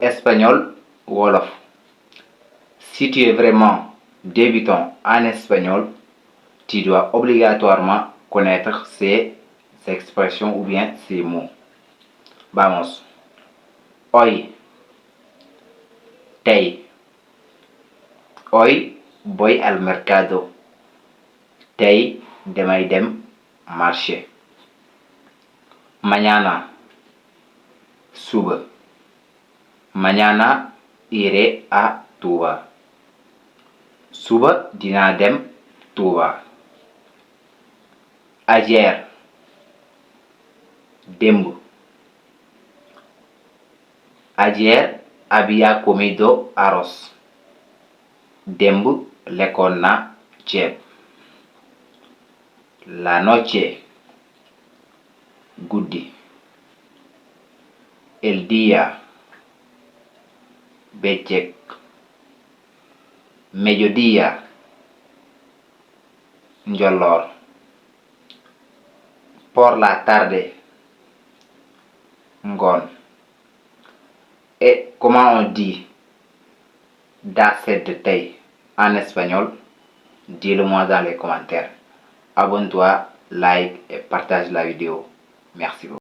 Espagnol, Wolof. Si tu es vraiment débutant en espagnol, tu dois obligatoirement connaître ces expressions ou bien ces mots. Vamos. Hoy. Tey. Hoy voy al mercado. Tey damay dem marché. Mañana. Suba. Mañana iré a Touba. Suba dinaa dem Touba. Ayer. Démb. Ayer había comido arroz. Démb lekkoon na ceeb. La noche. Guddi. El día. Bëccëg. Mediodía. Njolloor. Por la tarde. Ngoon. Et comment on dit daa sedd tey en espagnol? Dis-le-moi dans les commentaires. Abonne-toi, like et partage la vidéo. Merci beaucoup.